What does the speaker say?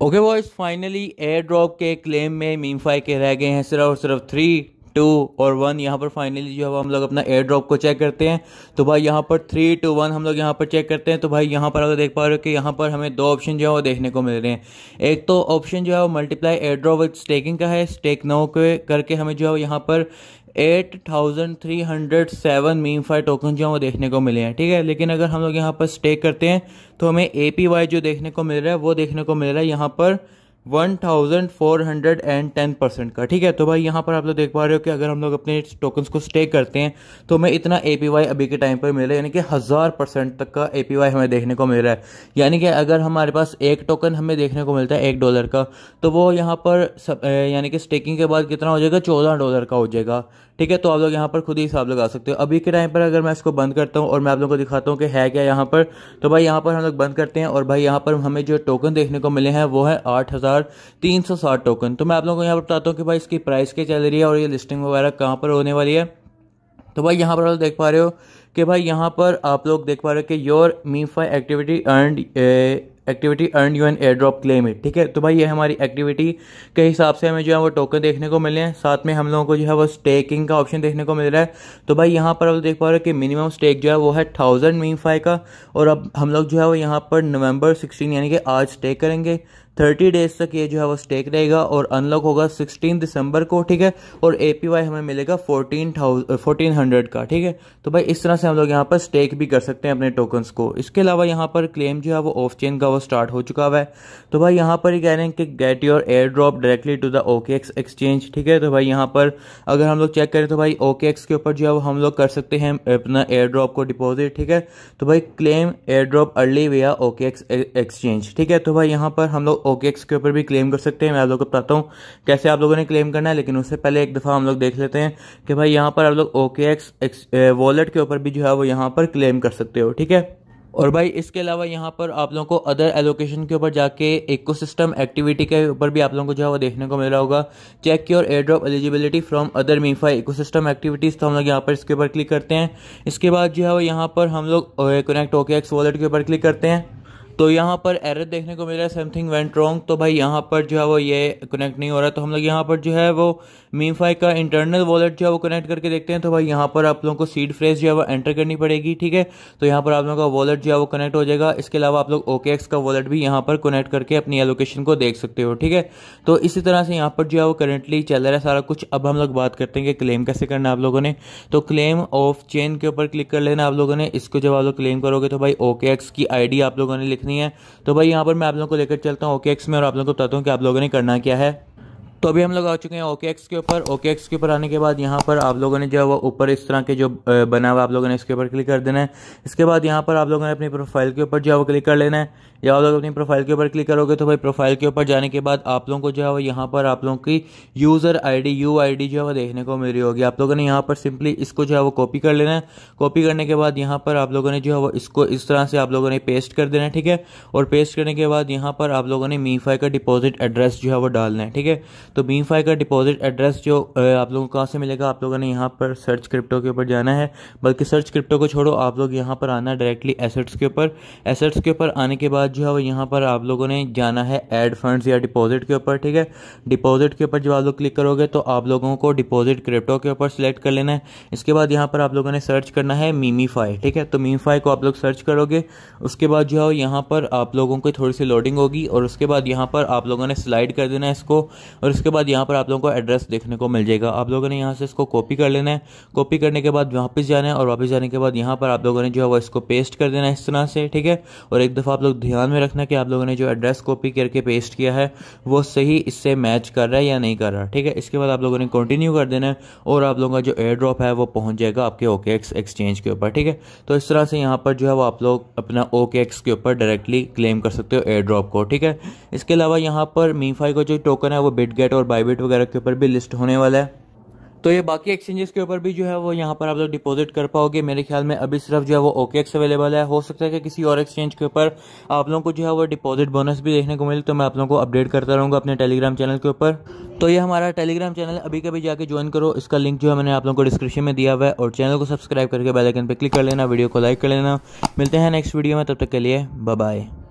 Okay boys, finally air drop के claim में मीमफाई के रह गए हैं सिर्फ और सिर्फ 3, 2 और 1। यहाँ पर फाइनली जो है हम लोग अपना एयर ड्रॉप को चेक करते हैं। तो भाई यहाँ पर 3, 2, 1 हम लोग यहाँ पर चेक करते हैं। तो भाई यहाँ पर अगर देख पा रहे हो कि यहाँ पर हमें दो ऑप्शन जो है वो देखने को मिल रहे हैं। एक तो ऑप्शन जो है वो multiply air drop with staking का है। स्टेक नो के करके हमें जो है यहाँ पर 8307 मीमफाई टोकन जो है वो देखने को मिले हैं। ठीक है, लेकिन अगर हम लोग यहाँ पर स्टेक करते हैं तो हमें APY जो देखने को मिल रहा है वो देखने को मिल रहा है यहाँ पर 1410% का। ठीक है, तो भाई यहाँ पर आप लोग देख पा रहे हो कि अगर हम लोग अपने टोकन्स को स्टेक करते हैं तो हमें इतना APY अभी के टाइम पर मिल रहा है, यानी कि 1000% तक का APY हमें देखने को मिल रहा है। यानी कि अगर हमारे पास एक टोकन हमें देखने को मिलता है $1 का, तो वो यहाँ पर यानी कि स्टेकिंग के बाद कितना हो जाएगा, $14 का हो जाएगा। ठीक है, तो आप लोग यहाँ पर खुद ही हिसाब लगा सकते हो। अभी के टाइम पर अगर मैं इसको बंद करता हूँ और मैं आप लोगों को दिखाता हूँ कि है क्या यहाँ पर, तो भाई यहाँ पर हम लोग बंद करते हैं और भाई यहाँ पर हमें जो टोकन देखने को मिले हैं वो है 8360 टोकन। तो मैं आप लोगों को यहाँ पर बताता हूँ कि भाई इसकी प्राइस क्या चल रही है और ये लिस्टिंग वगैरह कहाँ पर होने वाली है। तो भाई यहाँ पर आप देख पा रहे हो कि भाई यहाँ पर आप लोग देख पा रहे हो कि your MemeFi activity earn you an airdrop claim it. ठीक है, तो भाई ये हमारी एक्टिविटी के हिसाब से हमें जो है वो टोकन देखने को मिले हैं। साथ में हम लोगों को जो है वो स्टेकिंग का ऑप्शन देखने को मिल रहा है। तो भाई यहाँ पर आप देख पा रहे हो कि मिनिमम स्टेक जो है वो है 1000 मीमफाई का। और अब हम लोग जो है वो यहाँ पर नवंबर 16 यानी कि आज स्टेक करेंगे। 30 डेज तक ये जो है वो स्टेक रहेगा और अनलॉक होगा 16 दिसंबर को। ठीक है, और APY हमें मिलेगा 1400 का। ठीक है, तो भाई इस तरह से हम लोग यहाँ पर स्टेक भी कर सकते हैं अपने टोकन्स को। इसके अलावा यहाँ पर क्लेम जो है वो ऑफ चेन का वो स्टार्ट हो चुका हुआ है। तो भाई यहाँ पर ही कह रहे हैं कि get your airdrop directly to the OKX exchange. ठीक है, तो भाई यहाँ पर अगर हम लोग चेक करें तो भाई OKX के ऊपर जो है वो हम लोग कर सकते हैं अपना एयर ड्रॉप को डिपॉजिट। ठीक है, तो भाई क्लेम एयर ड्रॉप अर्ली विया OKX एक्सचेंज। ठीक है, तो भाई यहाँ पर हम लोग OKX के ऊपर भी क्लेम कर सकते हैं। मैं आप लोगों को बताता हूँ कैसे आप लोगों ने क्लेम करना है, लेकिन उससे पहले एक दफ़ा हम लोग देख लेते हैं कि भाई यहाँ पर आप लोग OKX वॉलेट के ऊपर भी जो है वो यहाँ पर क्लेम कर सकते हो। ठीक है, और भाई इसके अलावा यहाँ पर आप लोगों को अदर एलोकेशन के ऊपर जाके इकोसिस्टम एक्टिविटी के ऊपर भी आप लोगों को जो है वो देखने को मिल रहा होगा। Check your airdrop eligibility from other MemeFi ecosystem activities. तो हम लोग यहाँ पर इसके ऊपर क्लिक करते हैं। इसके बाद जो है वो यहाँ पर हम लोग कनेक्ट OKX वॉलेट के ऊपर क्लिक करते हैं। तो यहाँ पर एरर देखने को मिल रहा है, समथिंग वेंट रॉन्ग। तो भाई यहाँ पर जो है वो ये कनेक्ट नहीं हो रहा। तो हम लोग यहाँ पर जो है वो मीमफाई का इंटरनल वॉलेट जो है वो कनेक्ट करके देखते हैं। तो भाई यहाँ पर आप लोगों को सीड फ्रेज जो है वो एंटर करनी पड़ेगी। ठीक है, तो यहाँ पर आप लोगों का वॉलेट जो है वो कनेक्ट हो जाएगा। इसके अलावा आप लोग OKX का वॉलेट भी यहाँ पर कनेक्ट करके अपनी एलोकेशन को देख सकते हो। ठीक है, तो इसी तरह से यहाँ पर जो है वो करेंटली चल रहा है सारा कुछ। अब हम लोग बात करते हैं कि क्लेम कैसे करना है आप लोगों ने। तो क्लेम ऑफ चेन के ऊपर क्लिक कर लेना आप लोगों ने। इसको जब आप लोग क्लेम करोगे तो भाई OKX की ID आप लोगों ने लिखनी है। तो भाई यहाँ पर मैं आप लोगों को लेकर चलता हूँ OKX में और आप लोगों को बताता हूँ कि आप लोगों ने करना क्या है। तो अभी हम लोग आ चुके हैं OKX के ऊपर। OKX के ऊपर आने के बाद यहाँ पर आप लोगों ने जो है वो ऊपर इस तरह के जो बना हुआ आप लोगों ने इसके ऊपर क्लिक कर देना है। इसके बाद यहाँ पर आप लोगों ने अपनी प्रोफाइल के ऊपर जो है वो क्लिक कर लेना है। या आप लोग अपनी प्रोफाइल के ऊपर क्लिक करोगे तो भाई प्रोफाइल के ऊपर जाने के बाद आप लोगों को जो है वो यहाँ पर आप लोगों की यूज़र ID UID जो है वो देखने को मिल रही होगी। आप लोगों ने यहाँ पर सिंपली इसको जो है वो कॉपी कर लेना है। कॉपी करने के बाद यहाँ पर आप लोगों ने जो है वो इसको इस तरह से आप लोगों ने पेस्ट कर देना है। ठीक है, और पेस्ट करने के बाद यहाँ पर आप लोगों ने मीमफाई का डिपॉजिट एड्रेस जो है वो डालना है। ठीक है, तो मीमफाई का डिपॉजिट एड्रेस जो आप लोगों को कहाँ से मिलेगा, आप लोगों ने यहाँ पर सर्च क्रिप्टो के ऊपर जाना है। बल्कि सर्च क्रिप्टो को छोड़ो, आप लोग यहाँ पर आना डायरेक्टली एसेट्स के ऊपर। एसेट्स के ऊपर आने के बाद जो है वो यहाँ पर आप लोगों ने जाना है ऐड फंड्स या डिपॉजिट के ऊपर। ठीक है, डिपॉजिट के ऊपर जब आप लोग क्लिक करोगे तो आप लोगों को डिपॉजिट क्रिप्टो के ऊपर सिलेक्ट कर लेना है। इसके बाद यहाँ पर आप लोगों ने सर्च करना है मीमीफाई। ठीक है, तो मीमफाई को आप लोग सर्च करोगे। उसके बाद जो है यहाँ पर आप लोगों को थोड़ी सी लोडिंग होगी और उसके बाद यहाँ पर आप लोगों ने स्लाइड कर देना है इसको। और उसके बाद यहाँ पर आप लोगों को एड्रेस देखने को मिल जाएगा। आप लोगों ने यहाँ से इसको कॉपी कर लेना है। कॉपी करने के बाद वापस जाना है और वापस जाने के बाद यहाँ पर आप लोगों ने जो है वो इसको पेस्ट कर देना है इस तरह से। ठीक है, और एक दफ़ा आप लोग ध्यान में रखना कि आप लोगों ने जो एड्रेस कॉपी करके पेस्ट किया है वो सही इससे मैच कर रहा है या नहीं कर रहा। ठीक है, इसके बाद आप लोगों ने कंटिन्यू कर देना है और आप लोगों का जो एयर ड्रॉप है वो पहुंच जाएगा आपके OKX एक्सचेंज के ऊपर। ठीक है, तो इस तरह से यहाँ पर जो है वो आप लोग अपना OKX के ऊपर डायरेक्टली क्लेम कर सकते हो एयर ड्रॉप को। ठीक है, इसके अलावा यहाँ पर मीमफाई का जो टोकन है वो बिटगेट और बायबिट वगैरह के ऊपर भी लिस्ट होने वाला है। तो ये बाकी एक्सचेंजेस के ऊपर भी जो है वो यहाँ पर आप लोग डिपॉजिट कर पाओगे। मेरे ख्याल में अभी सिर्फ जो है वो OKX अवेलेबल है। हो सकता है कि किसी और एक्सचेंज के ऊपर आप लोगों को जो है वो डिपॉजिट बोनस भी देखने को मिले। तो मैं आप लोगों को अपडेट करता रहूँगा अपने टेलीग्राम चैनल के ऊपर। तो ये हमारा टेलीग्राम चैनल अभी कभी जाके ज्वाइन करो। इसका लिंक जो है मैंने आप लोगों को डिस्क्रिप्शन में दिया हुआ है। और चैनल को सब्सक्राइब करके बेल आइकन पर क्लिक कर लेना, वीडियो को लाइक कर लेना। मिलते हैं नेक्स्ट वीडियो में, तब तक के लिए बाय बाय।